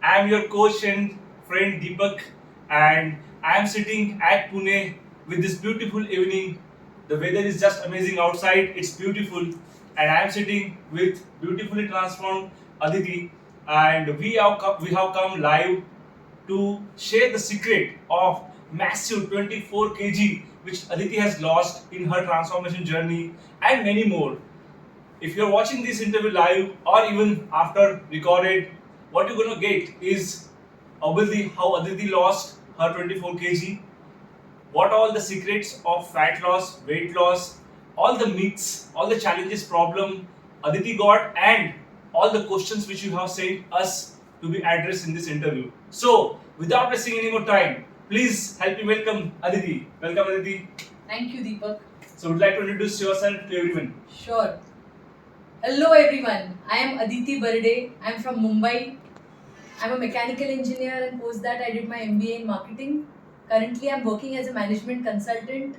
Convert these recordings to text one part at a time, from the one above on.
I am your coach and friend Deepak, and I am sitting at Pune with this beautiful evening. The weather is just amazing outside, it's beautiful, and I am sitting with beautifully transformed Aditi, and we have come live to share the secret of massive 24 kg which Aditi has lost in her transformation journey and many more. If you're watching this interview live or even after recorded, what you're gonna get is obviously how Aditi lost her 24 kg, what all the secrets of fat loss, weight loss, all the myths, all the challenges, problem Aditi got, and all the questions which you have sent us to be addressed in this interview. So, without wasting any more time, please help me welcome Aditi. Welcome, Aditi. Thank you, Deepak. So, would like to introduce yourself to everyone. Sure. Hello, everyone. I am Aditi Barde. I am from Mumbai. I'm a mechanical engineer, and post that I did my MBA in marketing. Currently, I'm working as a management consultant.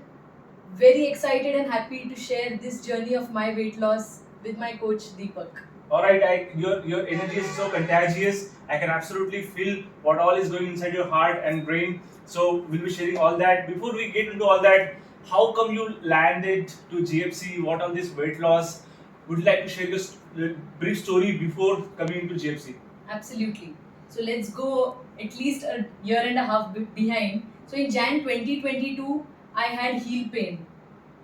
Very excited and happy to share this journey of my weight loss with my coach Deepak. All right, your energy is so contagious. I can absolutely feel what all is going inside your heart and brain. So we'll be sharing all that. Before we get into all that, how come you landed to GFC? What all this weight loss? Would you like to share your brief story before coming into GFC? Absolutely. So let's go at least a year and a half behind. So in Jan 2022, I had heel pain.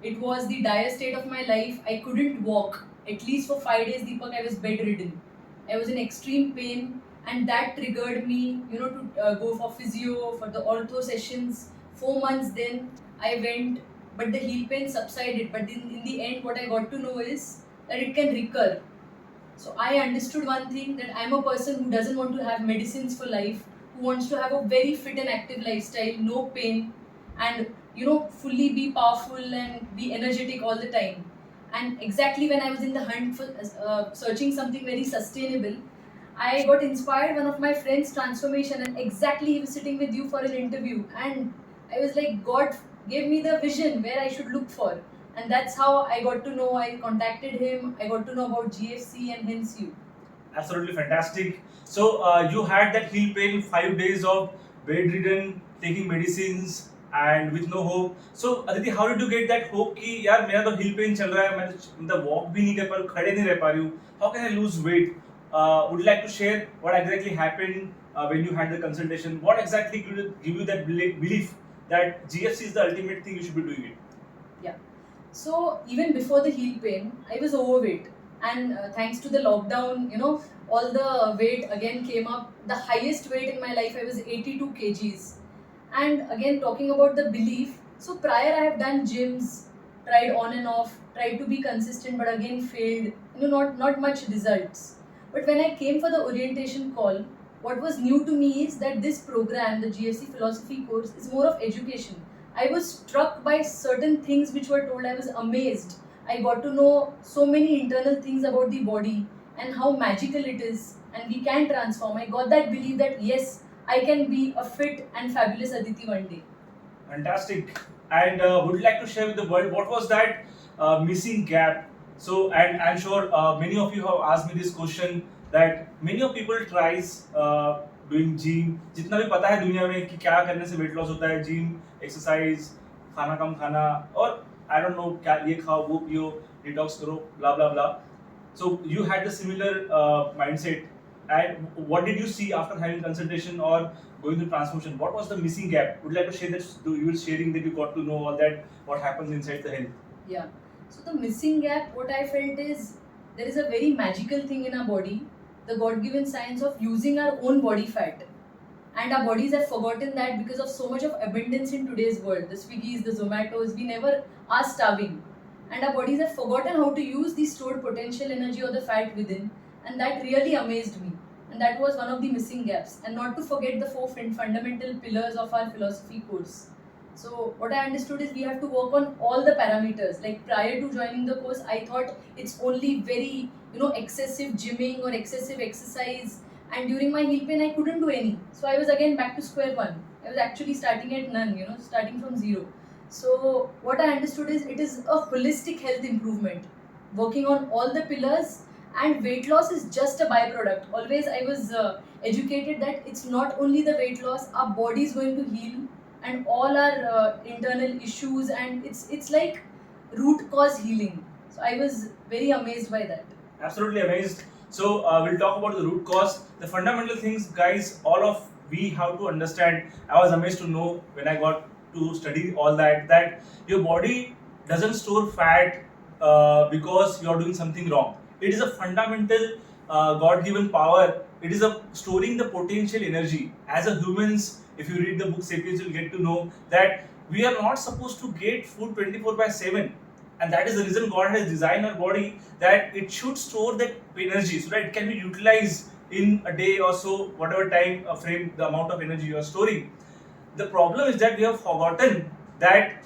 It was the dire state of my life. I couldn't walk. At least for 5 days, Deepak, I was bedridden. I was in extreme pain, and that triggered me, to go for physio, for the ortho sessions. 4 months then I went, but the heel pain subsided. But in the end, what I got to know is that it can recur. So I understood one thing, that I'm a person who doesn't want to have medicines for life, who wants to have a very fit and active lifestyle, no pain, and fully be powerful and be energetic all the time. And exactly when I was in the hunt for searching something very sustainable, I got inspired one of my friends' transformation, and exactly he was sitting with you for an interview, and I was like, God gave me the vision where I should look for, and that's how I got to know. I contacted him. I got to know about GFC, and hence you. Absolutely fantastic. So you had that heel pain, 5 days of bedridden, taking medicines and with no hope. So Aditi, how did you get that hope कि यार मेरा तो heel pain चल रहा है, मैं तो मतलब walk भी नहीं कर पा रहा हूँ, खड़े नहीं रह पा रही हूँ. How can I lose weight? Would you like to share what exactly happened when you had the consultation? What exactly give you that belief that GFC is the ultimate thing you should be doing it? Yeah. So even before the heel pain, I was overweight, and thanks to the lockdown, all the weight again came up. The highest weight in my life, I was 82 kgs. And again, talking about the belief, so prior I have done gyms, tried on and off, tried to be consistent, but again failed. Not much results. But when I came for the orientation call, what was new to me is that this program, the GFC philosophy course, is more of education. I was struck by certain things which were told. I was amazed. I got to know so many internal things about the body and how magical it is, and we can transform. I got that belief that yes, I can be a fit and fabulous Aditi one day. Fantastic. And would you like to share with the world what was that missing gap? So, and I'm sure many of you have asked me this question that many of people tries doing gym. जितना भी पता है दुनिया में कि क्या करने से weight loss होता है, gym, exercise, खाना कम खाना और I don't know क्या ये खाओ वो पियो detox करो blah blah blah. So you had the similar mindset. And what did you see after having consultation or going through transformation? What was the missing gap? Would you like to share that? You were sharing that you got to know all that, what happens inside the health. Yeah. So the missing gap, what I felt is, there is a very magical thing in our body, the God-given science of using our own body fat. And our bodies have forgotten that because of so much of abundance in today's world. The Swiggies, the Zomatos, we never are starving. And our bodies have forgotten how to use the stored potential energy or the fat within. And that really amazed me. And that was one of the missing gaps. And not to forget the four fundamental pillars of our philosophy course. So what I understood is we have to work on all the parameters. Like prior to joining the course, I thought it's only very, excessive gymming or excessive exercise. And during my heel pain, I couldn't do any. So I was again back to square one. I was actually starting at none, starting from zero. So what I understood is it is a holistic health improvement, working on all the pillars And weight loss is just a byproduct. Always I was educated that it's not only the weight loss, our body is going to heal, and all our internal issues, and it's like root cause healing. So I was very amazed by that. Absolutely amazed. So we'll talk about the root cause, the fundamental things, guys. All of we have to understand. I was amazed to know when I got to study all that your body doesn't store fat because you are doing something wrong. It is a fundamental God-given power. It is a storing the potential energy. As a humans, if you read the book Sapiens, you'll get to know that we are not supposed to get food 24/7, and that is the reason God has designed our body that it should store that energy so that it can be utilized in a day or so, whatever time frame the amount of energy you are storing. The problem is that we have forgotten that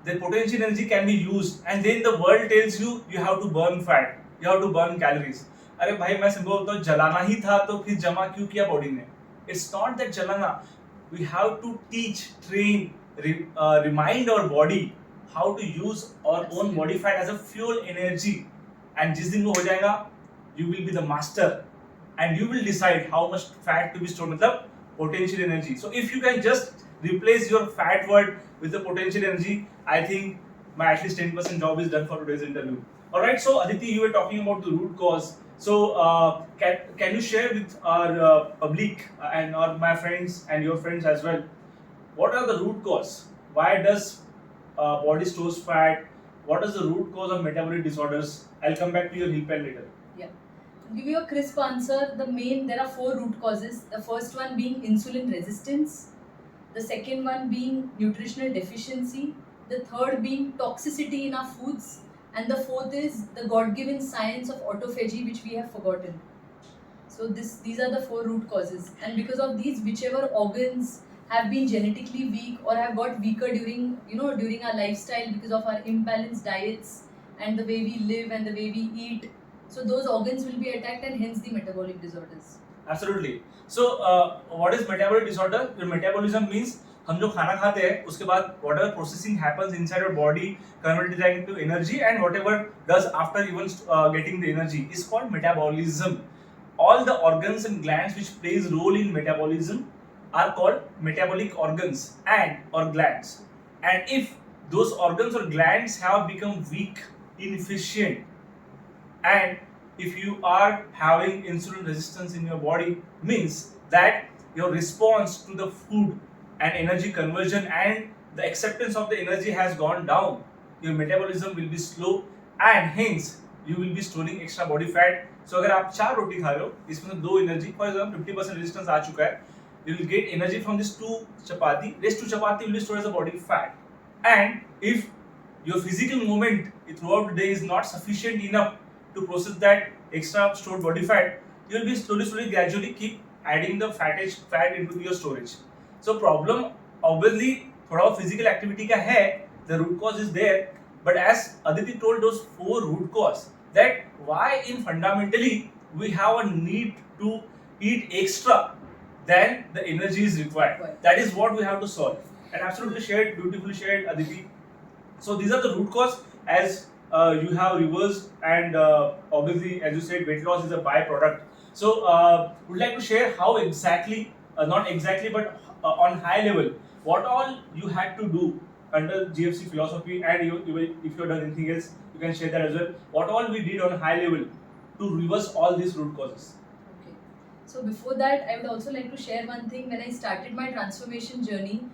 the potential energy can be used, and then the world tells you you have to burn fat, you have to burn calories. अरे भाई मैं simple बोलता हूँ, जलाना ही था तो फिर जमा क्यों किया बॉडी ने? It's not that जलाना. We have to teach, train, remind our body how to use our own body fat as a fuel energy. And जिस दिन वो हो जाएगा, you will be the master, and you will decide how much fat to be stored, मतलब potential energy. So if you can just replace your fat word with the potential energy, I think my at least 10% job is done for today's interview. All right. So Aditi, you were talking about the root cause. So can you share with our public and our my friends and your friends as well, what are the root cause? Why does body stores fat? What is the root cause of metabolic disorders? I'll come back to your heal pen later. Yeah. To give you a crisp answer, there are four root causes. The first one being insulin resistance, the second one being nutritional deficiency, the third being toxicity in our foods, and the fourth is the God-given science of autophagy, which we have forgotten. So these are the four root causes, and because of these, whichever organs have been genetically weak or have got weaker during our lifestyle because of our imbalanced diets and the way we live and the way we eat, so those organs will be attacked, and hence the metabolic disorders. Absolutely. So what is metabolic disorder? Your metabolism means हम जो खाना खाते हैं उसके बाद whatever processing happens inside our body converted it into energy, and whatever does after even getting the energy is called metabolism. All the organs and glands which plays role in metabolism are called metabolic organs and or glands. And if those organs or glands have become weak, inefficient, and if you are having insulin resistance in your body, means that your response to the food and energy conversion and the acceptance of the energy has gone down. Your metabolism will be slow, and hence you will be storing extra body fat. So अगर आप 4 रोटी खा रहे हो, इसमें से 2 energy, for example 50% resistance आ चुका है, you will get energy from this 2 chapati. Rest 2 chapati will be stored as a body fat. And if your physical movement throughout the day is not sufficient enough to process that extra stored body fat, you will be slowly gradually keep adding the fat into your storage. So problem obviously थोड़ा physical activity का है, the root cause is there, but as Aditi told those 4 root cause, that why in fundamentally we have a need to eat extra than the energy is required. Right. That is what we have to solve. And absolutely shared, beautifully shared, Aditi. So these are the root cause, as you have reversed, and obviously, as you said, weight loss is a byproduct. So would like to share how exactly, not exactly, but on high level, what all you had to do under GFC philosophy, and if you have done anything else, you can share that as well. What all we did on high level to reverse all these root causes. Okay. So before that, I would also like to share one thing. When I started my transformation journey,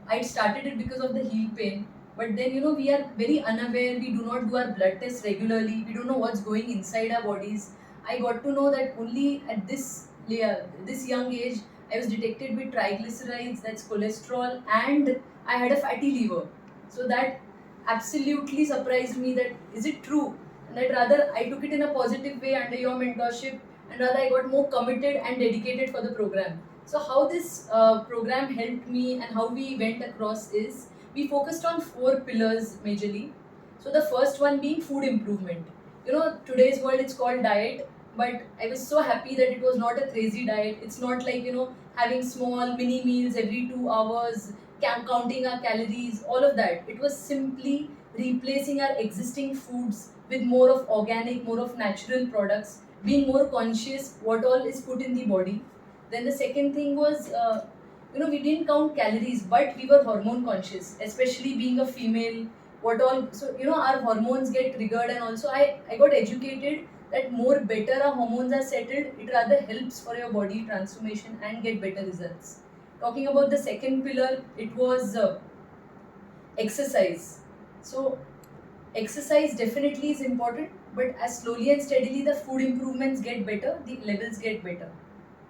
I started it because of the heel pain. But then, we are very unaware. We do not do our blood tests regularly. We don't know what's going inside our bodies. I got to know that only at this young age, I was detected with triglycerides, that's cholesterol, and I had a fatty liver. So that absolutely surprised me, that is it true? And that rather I took it in a positive way under your mentorship, and rather I got more committed and dedicated for the program. So how this program helped me and how we went across is, we focused on 4 pillars majorly. So the first one being food improvement. Today's world it's called diet, but I was so happy that it was not a crazy diet. It's not like, having small mini meals every 2 hours, counting our calories, all of that. It was simply replacing our existing foods with more of organic, more of natural products, being more conscious what all is put in the body. Then the second thing was, we didn't count calories, but we were hormone conscious, especially being a female. What all, so our hormones get triggered, and also I got educated that more better our hormones are settled, it rather helps for your body transformation and get better results. Talking about the second pillar, it was exercise. So exercise definitely is important, but as slowly and steadily the food improvements get better, the levels get better.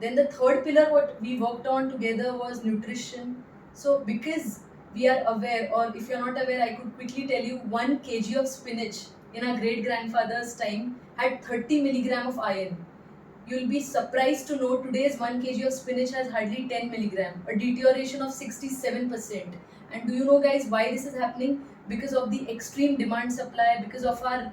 Then the third pillar what we worked on together was nutrition. So because we are aware, or if you're not aware, I could quickly tell you 1 kg of spinach in our great grandfather's time had 30 milligram of iron. You'll be surprised to know today's 1 kg of spinach has hardly 10 milligram, a deterioration of 67%. And do you know, guys, why this is happening? Because of the extreme demand supply, because of our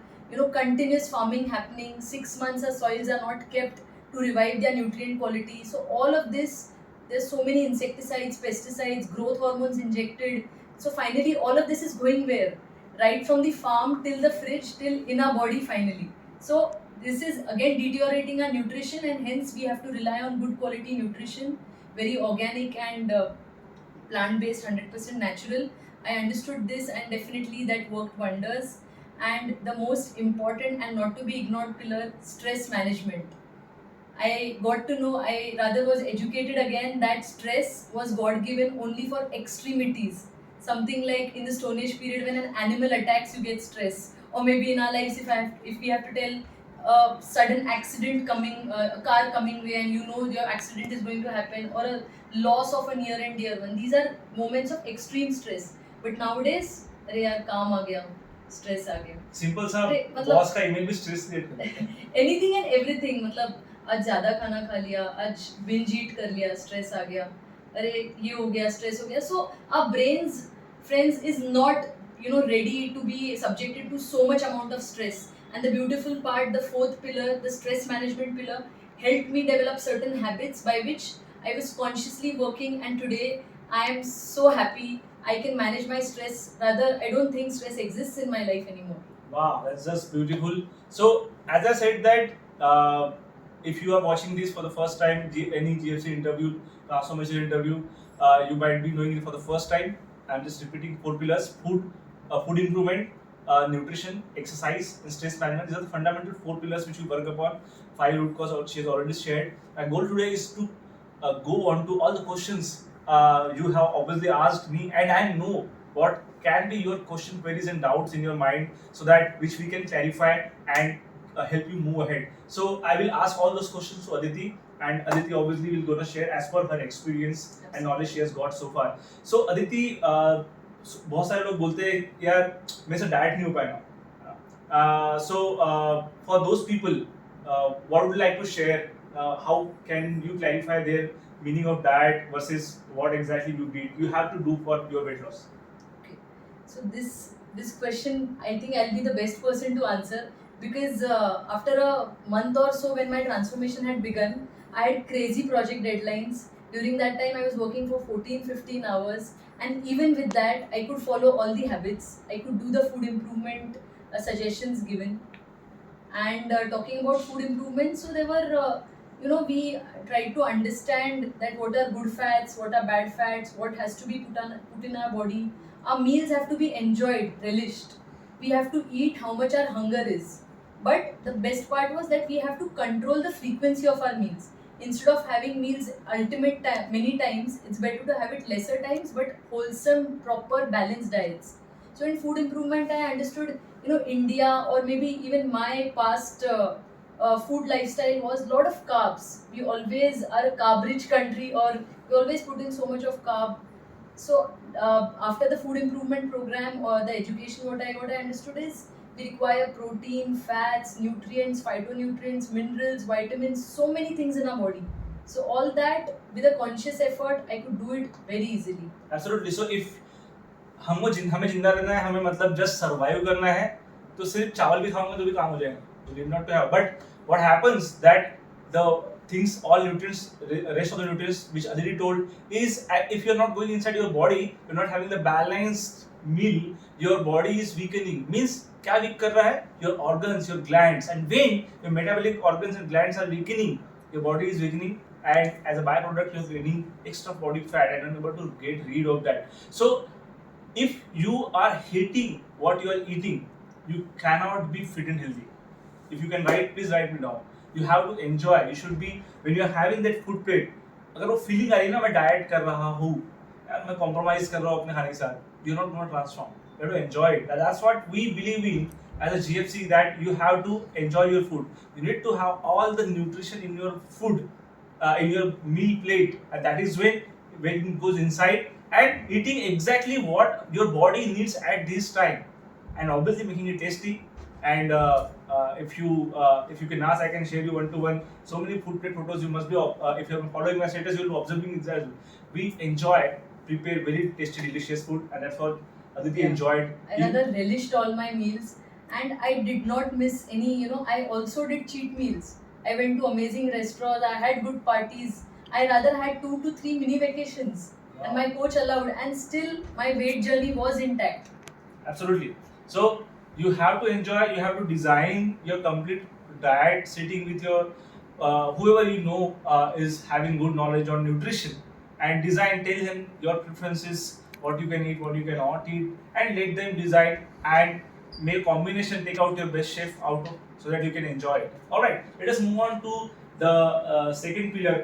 continuous farming happening. 6 months our soils are not kept to revive their nutrient quality. So all of this, there's so many insecticides, pesticides, growth hormones injected. So finally, all of this is going where? Right from the farm till the fridge till in our body finally. So this is again deteriorating our nutrition, and hence we have to rely on good quality nutrition, very organic and plant based, 100% natural. I understood this, and definitely that worked wonders. And the most important and not to be ignored pillar, stress management. I got to know, I rather was educated again that stress was God given only for extremities. Something like in the Stone Age period when an animal attacks, you get stress. Or maybe in our lives, if we have to tell a sudden accident coming, a car coming way, and your accident is going to happen, or a loss of a near and dear one. These are moments of extreme stress. But nowadays, अरे यार काम आ गया, stress आ गया. Simple सा अरे boss का email भी stress create करता है. एनीथिंग एंड एवरीथिंग, मतलब आज ज़्यादा खाना खा लिया, आज बिंज ईट कर लिया, स्ट्रेस आ गया, अरे ये हो गया, स्ट्रेस हो गया. So our brains, friends, is not ready to be subjected to so much amount of stress. And the beautiful part, the fourth pillar, the stress management pillar, helped me develop certain habits by which I was consciously working, and today I am so happy I can manage my stress. Rather, I don't think stress exists in my life anymore. Wow, that's just beautiful. So, as I said that if you are watching this for the first time, any GFC interview, transformation interview, you might be knowing it for the first time. I'm just repeating 4 pillars: food improvement, nutrition, exercise, and stress management. These are the fundamental 4 pillars which we work upon. 5 root cause she has already shared. My goal today is to go on to all the questions you have obviously asked me, and I know what can be your question, queries, and doubts in your mind, so that which we can clarify and help you move ahead. So I will ask all those questions to Aditi, and Aditi obviously will gonna share as per her experience and knowledge she has got so far. So Aditi, बहुत सारे लोग बोलते हैं यार मेरे से diet नहीं हो पाएगा. So for those people, what would you like to share? How can you clarify their meaning of diet versus what exactly you have to do for your weight loss? Okay. So this question, I think I'll be the best person to answer, because after a month or so when my transformation had begun, I had crazy project deadlines. During that time I was working for 14-15 hours, and even with that I could follow all the habits. I could do the food improvement suggestions given. And talking about food improvement, so there were we tried to understand that what are good fats, what are bad fats, what has to be put in our body. Our meals have to be enjoyed, relished. We have to eat how much our hunger is. But the best part was that we have to control the frequency of our meals. Instead of having meals many times, it's better to have it lesser times, but wholesome, proper, balanced diets. So in food improvement, I understood, India, or maybe even my past food lifestyle was a lot of carbs. We always are a carb-rich country, or we always put in so much of carb. So after the food improvement program or the education, what I understood is we require protein, fats, nutrients, phytonutrients, minerals, vitamins, so many things in our body. So all that with a conscious effort, I could do it very easily. Absolutely. So if हमें जिंदा रहना है, हमें मतलब just survive करना है, तो सिर्फ चावल भी खाओगे तो भी काम हो जाएगा. You need not to have. But what happens that the things, all nutrients, rest of the nutrients which Aditi told is, if you're not going inside your body, you're not having the balanced meal, your body is weakening. Means क्या week कर रहा है? Your organs, your glands, and when your metabolic organs and glands are weakening, your body is weakening, and as a byproduct you're gaining extra body fat and unable to get rid of that. So if you are hating what you are eating, you cannot be fit and healthy. If you can write, please write me down. You have to enjoy. You should be, when you are having that food plate, अगर वो feeling आ रही है ना मैं diet कर रहा हूँ यार, मैं कॉम्प्रोमाइज कर रहा हूँ अपने खाने के साथ, you not gonna transform, you have to enjoy it. That's what we believe in as a GFC, that you have to enjoy your food. You need to have all the nutrition in your food, in your meal plate, and that is when it goes inside and eating exactly what your body needs at this time, and obviously making it tasty. And if you can ask, I can share you one to one so many food plate photos. You must be if you're following my status, you'll be observing exactly. We enjoy prepare very tasty delicious food, and that's what Aditi enjoyed. Another relished all my meals, and I did not miss any. I also did cheat meals. I went to amazing restaurants. I had good parties. I rather had 2 to 3 mini vacations, and my coach allowed, and still my weight journey was intact. Absolutely. So you have to enjoy. You have to design your complete diet, sitting with your whoever you know is having good knowledge on nutrition, and design. Tell him your preferences, what you can eat, what you cannot eat, and let them decide and make combination. Take out your best chef out of, so that you can enjoy it. All right. Let us move on to the second pillar.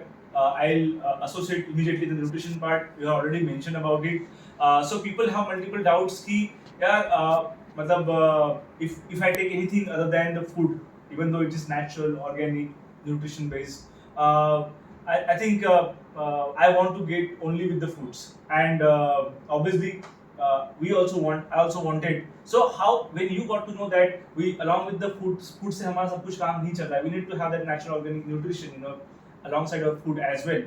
I'll associate immediately the nutrition part. You have already mentioned about it. So people have multiple doubts कि यार मतलब if I take anything other than the food, even though it is natural, organic, nutrition based, I think I want to get only with the foods, and obviously we also want, I also wanted. So how, when you got to know that we along with the food से हमारा सब कुछ काम नहीं चल रहा है, we need to have that natural organic nutrition, alongside of food as well.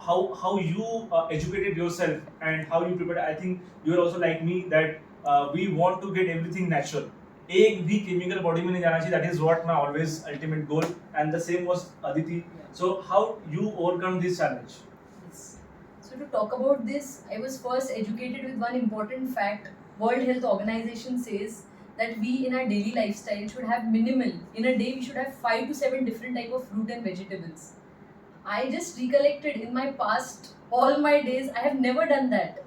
How you educated yourself and how you prepared. I think you are also like me that we want to get everything natural. एक भी chemical body में नहीं जाना चाहिए. That is what my always ultimate goal, and the same was Aditi. So how you overcome this challenge? Yes. So to talk about this, I was first educated with one important fact. World Health Organization says that we in our daily lifestyle should have minimal, in a day we should have 5 to 7 different type of fruit and vegetables. I just recollected in my past all my days I have never done that.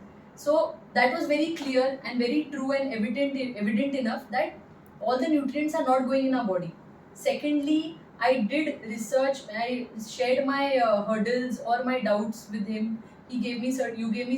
So that was very clear and very true and evident enough that all the nutrients are not going in our body. Secondly, I did research. I shared my hurdles or my doubts with him. You gave me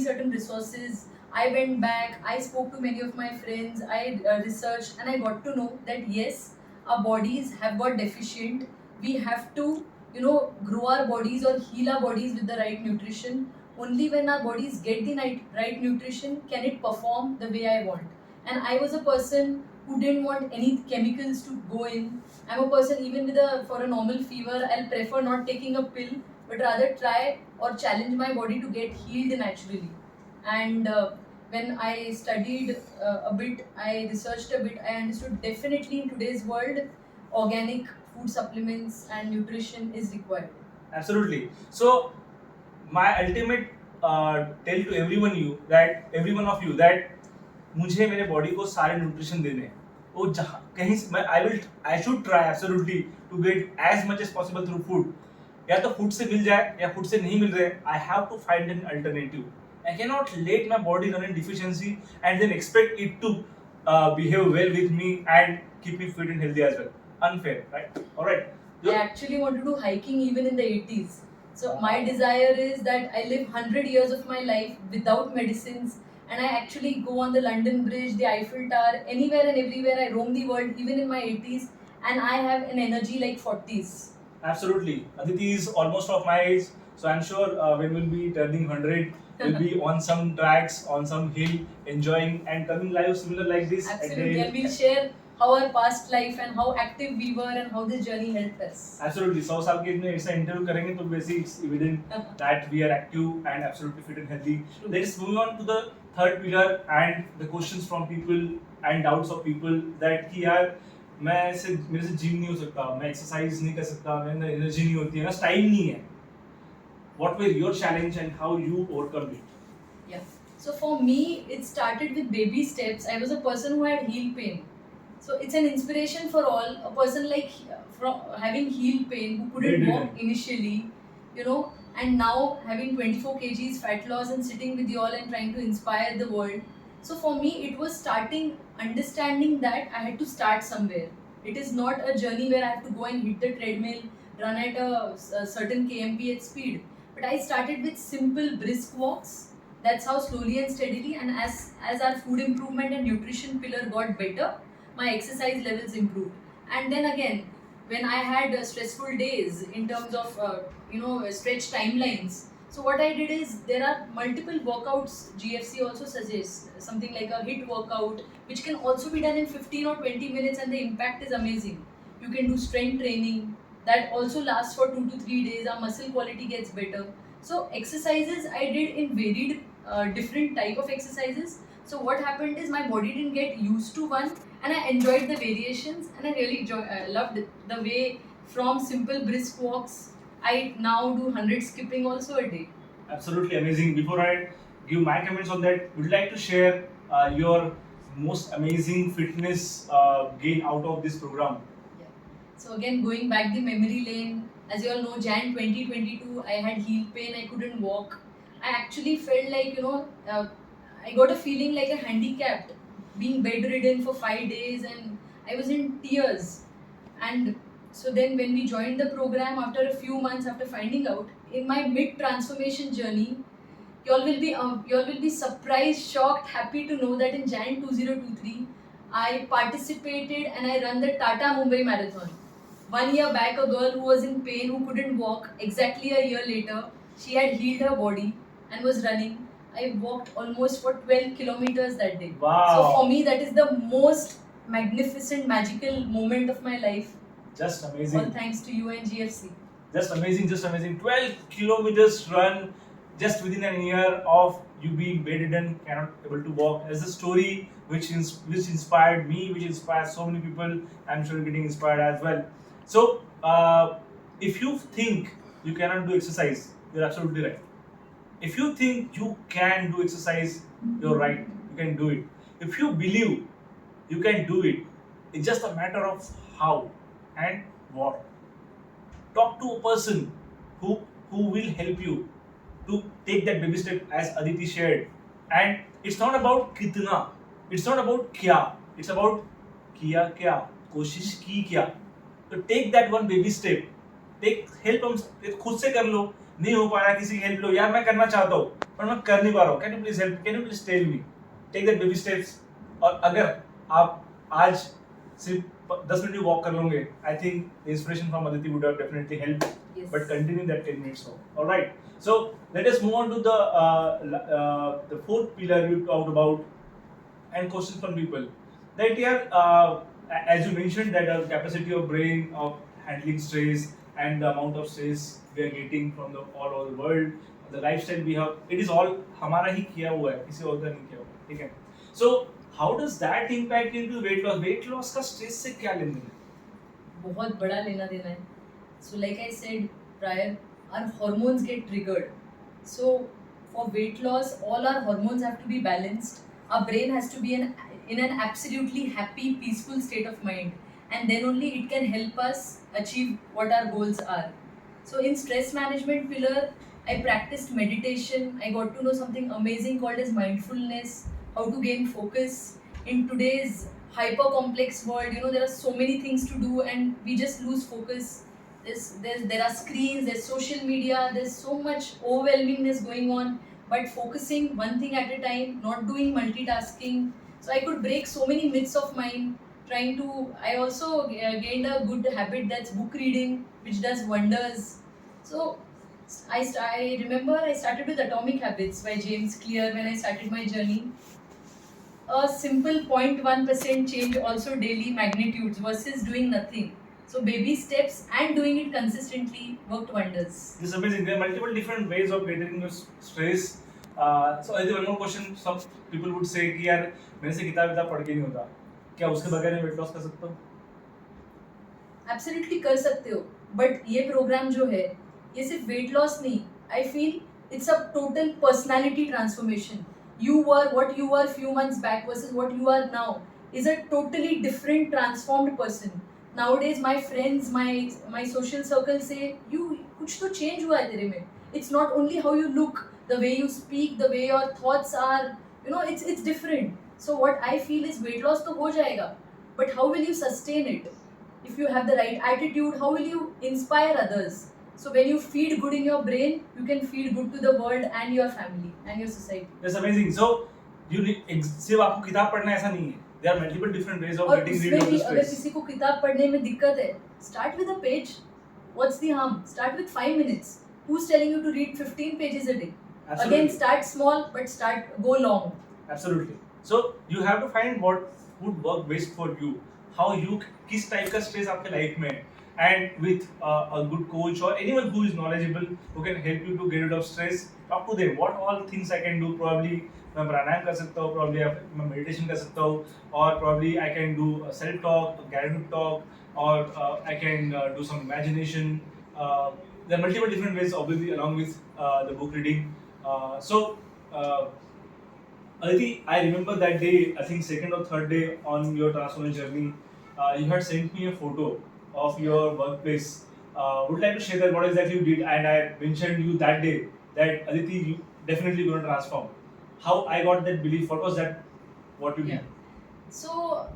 certain resources. I went back. I spoke to many of my friends. I researched, and I got to know that yes, our bodies have got deficient. We have to, grow our bodies or heal our bodies with the right nutrition. Only when our bodies get the right nutrition can it perform the way I want. And I was a person who didn't want any chemicals to go in. I'm a person, even for a normal fever, I'll prefer not taking a pill, but rather try or challenge my body to get healed naturally. And when I studied a bit, I researched a bit, I understood definitely in today's world, organic food supplements and nutrition is required. Absolutely. So my ultimate tell to everyone of you that मुझे मेरे body को सारे nutrition देने हैं. वो जहाँ कहीं मैं I should try absolutely to get as much as possible through food. या तो फूड से मिल जाए या फूड से नहीं मिल रहे, I have to find an alternative. I cannot let my body run in deficiency and then expect it to behave well with me and keep me fit and healthy as well. Unfair, right? All right. I actually want to do hiking even in the 80s. So my desire is that I live 100 years of my life without medicines, and I actually go on the London Bridge, the Eiffel Tower, anywhere and everywhere. I roam the world even in my 80s, and I have an energy like 40s. Absolutely. Aditi is almost of my age, so I'm sure when we'll be turning 100, we'll be on some tracks, on some hill, enjoying and coming live similar like this. Absolutely, and we'll share how our past life and how active we were and how this journey helped us. Absolutely. 100 साल के में ऐसा interview करेंगे तो वैसे it's evident that we are active and absolutely fit and healthy. Let's move on to the third pillar and the questions from people and doubts of people that कि यार मेरे से जिम नहीं हो सकता, मैं एक्सरसाइज नहीं कर सकता, मेरे अंदर एनर्जी नहीं होती है, ना टाइम नहीं है. What were your challenge and how you overcome it? Yeah. So for me, it started with baby steps. I was a person who had heel pain. So it's an inspiration for all. A person like from having heel pain who couldn't Bedridden. walk initially, and now having 24 kgs fat loss and sitting with you all and trying to inspire the world. So for me, it was starting understanding that I had to start somewhere. It is not a journey where I have to go and hit the treadmill, run at a certain kmph speed. But I started with simple brisk walks. That's how slowly and steadily, and as our food improvement and nutrition pillar got better, my exercise levels improved. And then again, when I had stressful days in terms of stretch timelines, so what I did is there are multiple workouts. GFC also suggests something like a hit workout, which can also be done in 15 or 20 minutes, and the impact is amazing. You can do strength training that also lasts for 2 to 3 days. Our muscle quality gets better. So exercises I did in varied different type of exercises. So what happened is my body didn't get used to one, and I enjoyed the variations, and I really loved the way from simple brisk walks I now do 100 skipping also a day. Absolutely amazing. Before I give my comments on that, would you like to share your most amazing fitness gain out of this program? Yeah. So again, going back the memory lane, as you all know, Jan 2022, I had heel pain. I couldn't walk. I actually felt like I got a feeling like a handicapped, being bedridden for 5 days, and I was in tears. And so then when we joined the program after a few months after finding out, in my mid transformation journey, you all will be surprised, shocked, happy to know that in Jan 2023, I participated and I ran the Tata Mumbai Marathon. 1 year back, a girl who was in pain, who couldn't walk, exactly a year later, she had healed her body and was running. I walked almost for 12 kilometers that day. Wow. So for me, that is the most magnificent, magical moment of my life. Just All amazing. thanks to you and GFC. Just amazing, just amazing. 12 kilometers run just within a year of you being bedridden, cannot able to walk. As a story which inspired me, which inspires so many people. I'm sure you're getting inspired as well. So, if you think you cannot do exercise, you're absolutely right. If you think you can do exercise, you're right. You can do it. If you believe you can do it, it's just a matter of how and what. Talk to a person who will help you to take that baby step as Aditi shared. And it's not about kitna, it's not about kya, it's about kiya kya, कोशिश की क्या. तो take that one baby step. Take help हम खुद से कर लो. नहीं हो पा रहा किसी की हेल्प लो. यार मैं करना चाहता हूँ पर मैं कर नहीं पा रहा हूँ. Can you please help, can you please tell me. Take that baby steps. और अगर आप आज सिर्फ 10 मिनट वॉक कर लोगे, I think inspiration from Aditi would have definitely help. Yes. But continue that 10 minutes more. All right. So let us move on to the fourth pillar you talked about, and questions from people. That as you mentioned, that the capacity of brain of handling stress and the amount of stress we are getting from the all over the world, the lifestyle we have, it is all हमारा ही किया हुआ है, किसी और का नहीं किया हुआ. ठीक है. So how does that impact into weight loss? Weight loss का stress से क्या लेना है? बहुत बड़ा लेना देना है. So like I said prior, our hormones get triggered. So for weight loss, all our hormones have to be balanced. Our brain has to be in an absolutely happy, peaceful state of mind, and then only it can help us achieve what our goals are. So in stress management pillar, I practiced meditation. I got to know something amazing called as mindfulness, how to gain focus. In today's hyper complex world, there are so many things to do and we just lose focus. There are screens, there's social media, there's so much overwhelmingness going on, but focusing one thing at a time, not doing multitasking. So I could break so many myths of mine. I also gained a good habit, that's book reading, which does wonders. So I remember I started with Atomic Habits by James Clear when I started my journey. A simple 0.1% change also daily magnitudes versus doing nothing. So baby steps and doing it consistently worked wonders. This is amazing. There are multiple different ways of getting your stress. So I think one more question. Some people would say कि यार मेरे से किताब पढ़ के नहीं होता. क्या उसके बगैर मैं weight loss कर सकता हूँ? Absolutely कर सकते हो. But ये प्रोग्राम जो है, ये सिर्फ weight loss नहीं. I feel it's a total personality transformation. You were what you were few months back versus what you are now. is a totally different transformed person. Nowadays my friends, my social circle say you कुछ तो change हुआ है तेरे में. It's not only how you look, the way you speak, the way your thoughts are, it's different. So what I feel is weight loss तो हो जाएगा, but how will you sustain it? If you have the right attitude, how will you inspire others? So when you feed good in your brain, you can feed good to the world and your family and your society. That's amazing. So सिर्फ आपको किताब पढ़ना है ऐसा नहीं है. There are multiple different ways of और getting rid उसमें of भी the अगर stress. किसी को किताब पढ़ने में दिक्कत है, start with a page. What's the harm? Start with 5 minutes. Who's telling you to read 15 pages a day? Absolutely. Again, start small, but go long. Absolutely. So you have to find what would work best for you. How you किस type का stress आपके life में है. And with a good coach or anyone who is knowledgeable who can help you to get rid of stress, talk to them. What all things I can do? Probably मैं प्राणायाम कर सकता हूँ, probably मैं meditation कर सकता हूँ, or probably I can do a self talk, a gratitude talk, or I can do some imagination. There are multiple different ways, obviously, along with the book reading. So. Aditi, I remember that day, I think second or third day on your transformation journey, you had sent me a photo of your workplace. Would like to share that what exactly you did, and I mentioned you that day that Aditi, you definitely going to transform. How I got that belief? What was that? What you did? Yeah. So,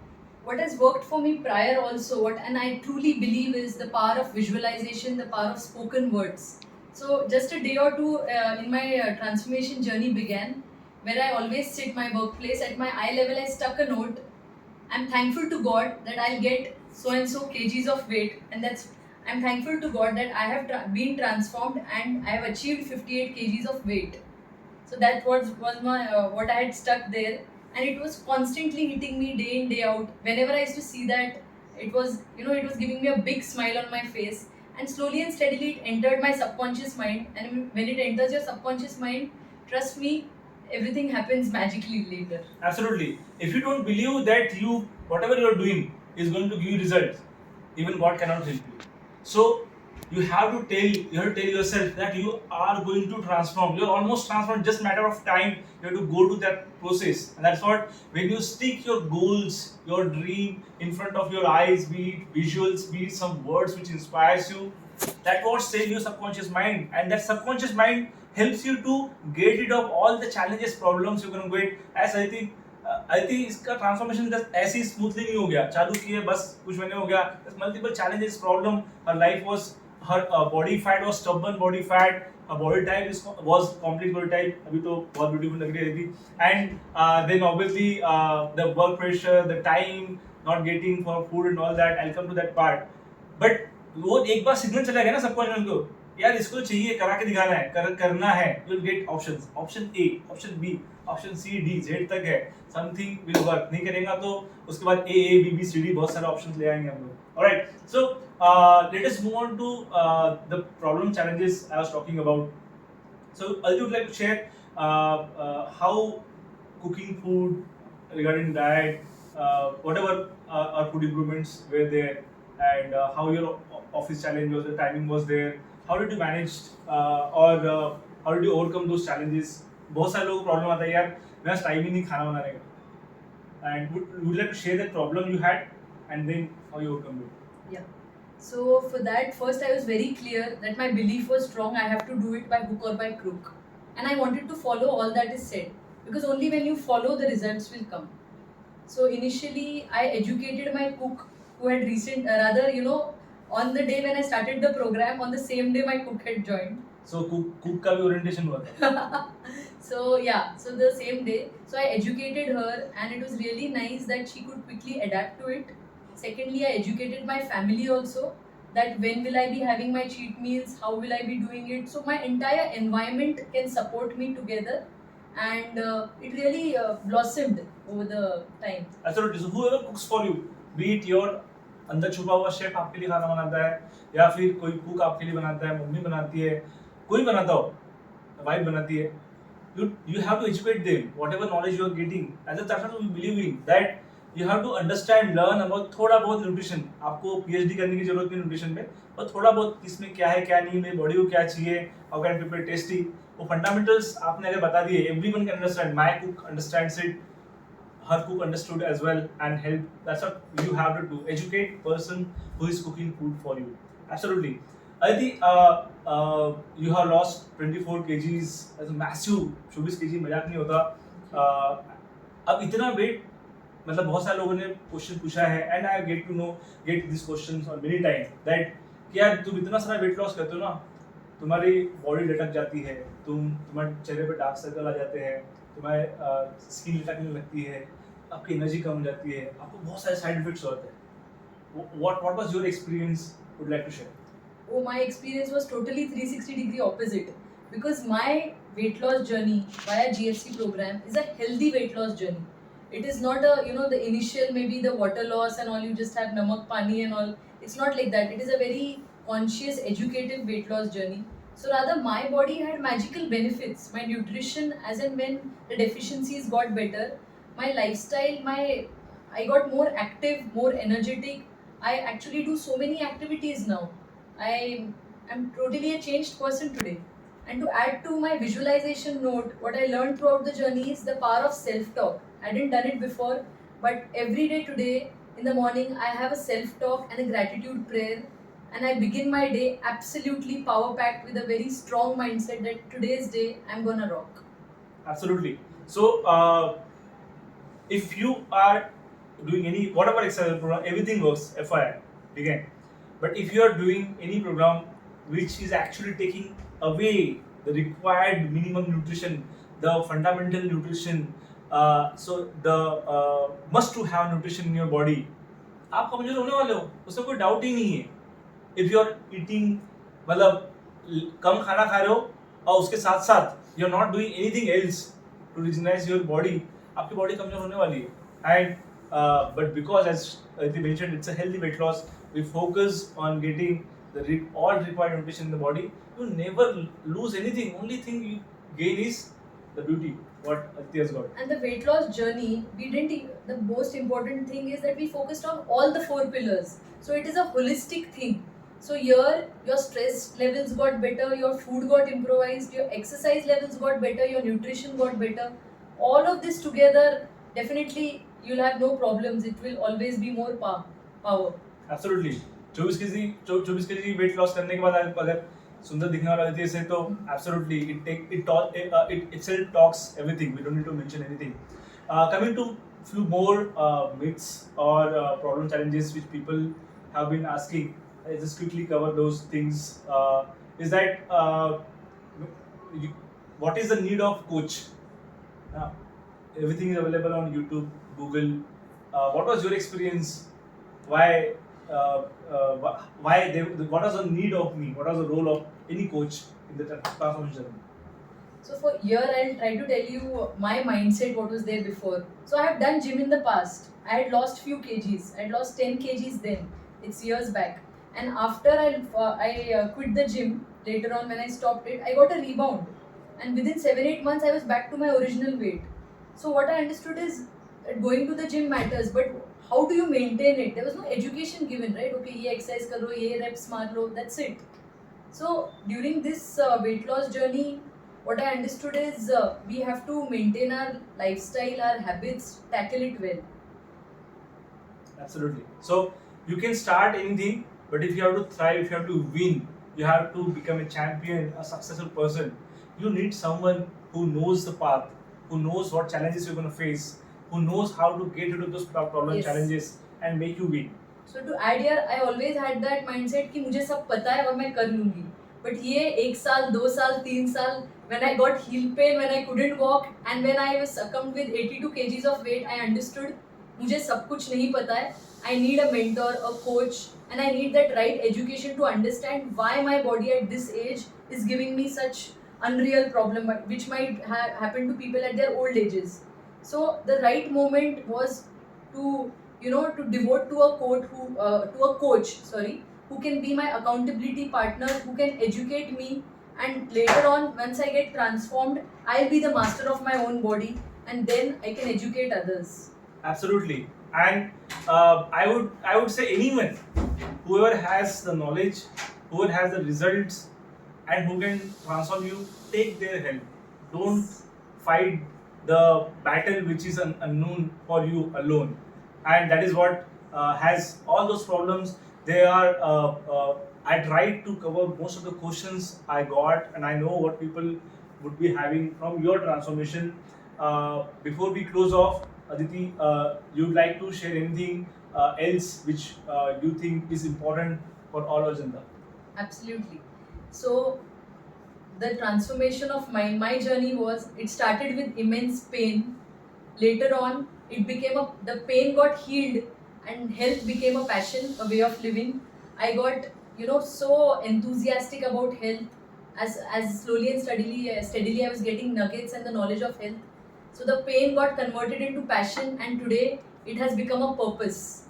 what has worked for me prior also, what and I truly believe is the power of visualization, the power of spoken words. So, just a day or two in my transformation journey began, where I always sit my workplace at my eye level. I stuck a note. I'm thankful to God that I'll get so and so kgs of weight, and I'm thankful to God that I have been transformed and I have achieved 58 kgs of weight. So that was my what I had stuck there, and it was constantly hitting me day in day out. Whenever I used to see that, it was giving me a big smile on my face, and slowly and steadily it entered my subconscious mind. And when it enters your subconscious mind, trust me, everything happens magically later. Absolutely. If you don't believe that you whatever you are doing is going to give you results, even God cannot help you. So you have to tell yourself that you are going to transform. You're almost transformed, just matter of time. You have to go to that process. And that's what when you stick your goals, your dream in front of your eyes, be it visuals, be it some words which inspires you, that what save your subconscious mind. And that subconscious mind helps you to get rid of all the challenges, problems you're going to get. As I think इसका transformation ऐसे ही smoothly नहीं हो गया. चालू किए बस कुछ महीने हो गया. Multiple challenges, problem. Her life was her body fat was stubborn body fat. Her body type was complete body type. अभी तो बहुत beautiful लग रही थी. And then obviously the work pressure, the time not getting for food and all that. I'll come to that part. But वो एक बार signal चला गया ना सबकॉन्शियस को, यार इसको चाहिए, करा के दिखाना है, करना है. You will get options. Option A, option B, option C, D, Z तक है. Something will work. नहीं करेगा तो उसके बाद A B B C D बहुत सारे ऑप्शंस ले आएंगे हम लोग. Alright. So let us move on to the problem challenges I was talking about. So I would like to share how cooking food, regarding diet, whatever our food improvements were there, and how your office challenge was, the timing was there. How did you manage or how did you overcome those challenges? बहुत सारे लोगों को problem आता है यार मेरे पास time ही नहीं खाना बनाने का. And would like to share that problem you had and then how you overcome it? Yeah. So for that, first I was very clear that my belief was strong. I have to do it by hook or by crook, and I wanted to follow all that is said, because only when you follow the results will come. So initially, I educated my cook, who had on the day when I started the program, on the same day my cook had joined. So cook का भी orientation हुआ था. So yeah, so the same day, so I educated her, and it was really nice that she could quickly adapt to it. Secondly, I educated my family also, that when will I be having my cheat meals, how will I be doing it. So my entire environment can support me together, and it really blossomed over the time. Absolutely. So whoever cooks for you, be it your अंदर छुपा हुआ chef आपके लिए खाना बनाता है, या फिर कोई कुक आपके लिए बनाता है, मम्मी बनाती है, कोई बनाता हो, वाइफ बनाती है, you have to educate them whatever knowledge you are getting. As a starter, we believe in that you have to understand, learn about थोड़ा बहुत न्यूट्रिशन. आपको पीएचडी करने की जरूरत नहीं न्यूट्रिशन पे, और थोड़ा बहुत इसमें क्या है क्या नहीं, मेरी बॉडी को क्या चाहिए, हाउ कैन प्रिपेयर टेस्टी, वो फंडामेंटल्स आपने अगर बता दिए, everyone can understand. My cook understands it. her cook understood as well and help. That's what you have to do. Educate person who is cooking food for you. Absolutely. Aditi, you have lost 24 kgs. That's a massive 24 kg मजाक नहीं होता. अब इतना wait मतलब बहुत सारे लोगों ने क्वेश्चन पूछा है and I get this questions on many time that कि यार तुम इतना सारा वेट लॉस करते हो ना, तुम्हारी बॉडी लटक जाती है, तुम्हारे चेहरे पे डार्क सर्कल आ जाते हैं, तुम्हारे स्किन लटकने लगती है, आपकी एनर्जी कम हो जाती है, आपको बहुत सारे साइड इफेक्ट्स होते हैं. What was your experience, would like to share? Oh, my experience was totally 360-degree opposite because my weight loss journey via GSC program is a healthy weight loss journey. It is not a, the initial maybe the water loss and all, you just have namak pani and all. It's not like that. It is a very conscious, educative weight loss journey. So rather my body had magical benefits. My nutrition, as and when the deficiencies got better, my lifestyle, I got more active, more energetic. I actually do so many activities now. I am totally a changed person today. And to add to my visualization note, what I learned throughout the journey is the power of self-talk. I didn't done it before, but every day today in the morning I have a self-talk and a gratitude prayer, and I begin my day absolutely power-packed with a very strong mindset that today's day I'm gonna rock. Absolutely. So, if you are doing any whatever exercise program, everything works. FYI, again. But if you are doing any program which is actually taking away the required minimum nutrition, the fundamental nutrition, so the must to have nutrition in your body, आप कमजोर होने वाले हो, उसमें कोई doubt ही नहीं है. If you are eating मतलब कम खाना खा रहे हो और उसके साथ साथ you are not doing anything else to regenerise your body, आपकी बॉडी कमजोर होने वाली है. And but because as they mentioned, it's a healthy weight loss. We focus on getting all required nutrition in the body. You never lose anything. Only thing you gain is the beauty. What Aditi has got. And the weight loss journey, we didn't. The most important thing is that we focused on all the 4 pillars. So it is a holistic thing. So here, your stress levels got better, your food got improvised, your exercise levels got better, your nutrition got better. All of this together, definitely you'll have no problems. It will always be more power. Absolutely. 24 kg weight loss करने के बाद अगर सुंदर दिखने वाला रहती है तो absolutely it itself talks everything. We don't need to mention anything. Coming to few more myths or problem challenges which people have been asking, I just quickly cover those things. Is that what is the need of coach? Everything is available on YouTube, Google. What was your experience? Why what was the need of me? What was the role of any coach in the transformation journey? So for here, I'll try to tell you my mindset, what was there before. So I have done gym in the past. I had lost few kgs. I had lost 10 kgs then. It's years back. And after I quit the gym, later on when I stopped it, I got a rebound. And within 7-8 months, I was back to my original weight. So what I understood is going to the gym matters, but how do you maintain it? There was no education given, right? Okay, ye exercise karo, ye reps maar lo, that's it. So during this weight loss journey, what I understood is we have to maintain our lifestyle, our habits, tackle it well. Absolutely. So you can start anything, but if you have to thrive, if you have to win, you have to become a champion, a successful person, you need someone who knows the path, who knows what challenges you're going to face, who knows how to get into those problem Yes. challenges and make you win. So to add here, I always had that mindset कि मुझे सब पता है और मैं कर लूँगी. But ये 1 साल, 2 साल, 3 साल, when I got heel pain, when I couldn't walk, and when I was succumbed with 82 kgs of weight, I understood मुझे सब कुछ नहीं पता है. I need a mentor, a coach, and I need that right education to understand why my body at this age is giving me such unreal problem, which might happen to people at their old ages. So the right moment was to to devote to a coach, who can be my accountability partner, who can educate me, and later on once I get transformed, I'll be the master of my own body, and then I can educate others. Absolutely. And I would say anyone, whoever has the knowledge, whoever has the results, and who can transform you, take their help. Don't fight the battle which is unknown for you alone, and that is what has all those problems. They are. I tried to cover most of the questions I got, and I know what people would be having from your transformation. Before we close off, Aditi, you'd like to share anything else which you think is important for all our agenda? Absolutely. So the transformation of my journey was, it started with immense pain. Later on, it became a the pain got healed, and health became a passion, a way of living. I got, so enthusiastic about health, as slowly and steadily I was getting nuggets and the knowledge of health. So the pain got converted into passion, and today it has become a purpose.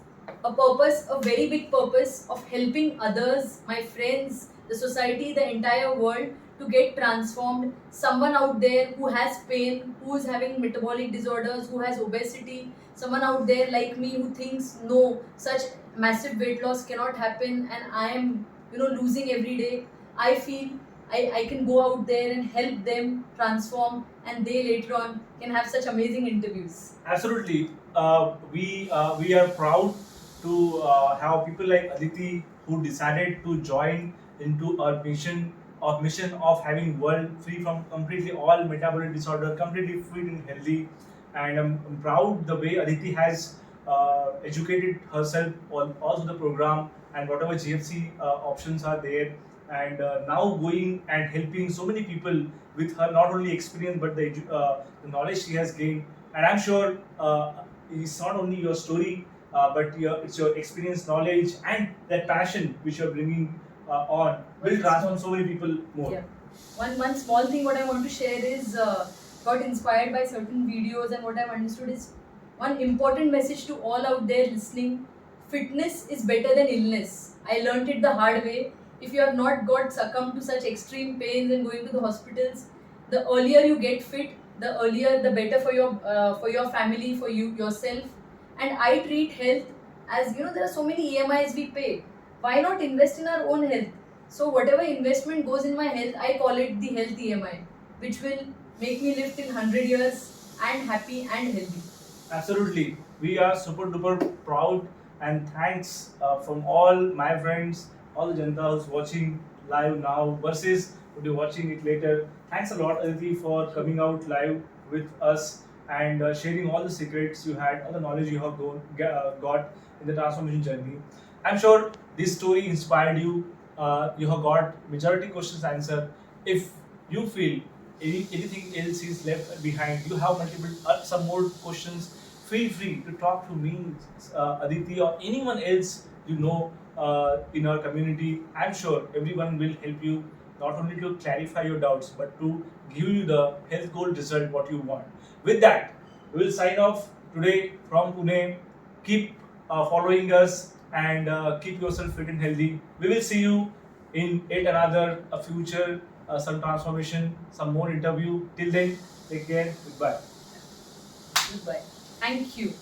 A purpose, a very big purpose of helping others, my friends, the society, the entire world to get transformed. Someone out there who has pain, who is having metabolic disorders, who has obesity, someone out there like me who thinks no, such massive weight loss cannot happen, and I am, losing every day. I feel I can go out there and help them transform, and they later on can have such amazing interviews. Absolutely. We are proud to have people like Aditi who decided to join into our mission of having world free from completely all metabolic disorder, completely fit and healthy. And I'm proud the way Aditi has educated herself on also the program and whatever GFC options are there, and now going and helping so many people with her not only experience but the knowledge she has gained. And I'm sure it's not only your story, but it's your experience, knowledge, and that passion which you're bringing on will transform so many people more. Yeah. One small thing what I want to share is, got inspired by certain videos, and what I've understood is one important message to all out there listening: fitness is better than illness. I learned it the hard way. If you have not got succumbed to such extreme pains and going to the hospitals, the earlier you get fit, the earlier the better for your family, for you yourself. And I treat health as, there are so many EMIs we pay. Why not invest in our own health? So whatever investment goes in my health, I call it the health EMI, which will make me live till 100 years and happy and healthy. Absolutely. We are super duper proud, and thanks from all my friends, all the Janta who's watching live now versus would be watching it later. Thanks a lot, Aditi, for coming out live with us and sharing all the secrets you had, all the knowledge you have got in the transformation journey. I'm sure this story inspired you. You have got majority questions answered. If you feel anything else is left behind, you have multiple some more questions, feel free to talk to me, Aditi, or anyone else in our community. I'm sure everyone will help you not only to clarify your doubts but to give you the health goal result what you want. With that, we will sign off today from Pune. Keep following us and keep yourself fit and healthy. We will see you in yet another future, some transformation, some more interview. Till then, take care. Goodbye. Goodbye. Thank you.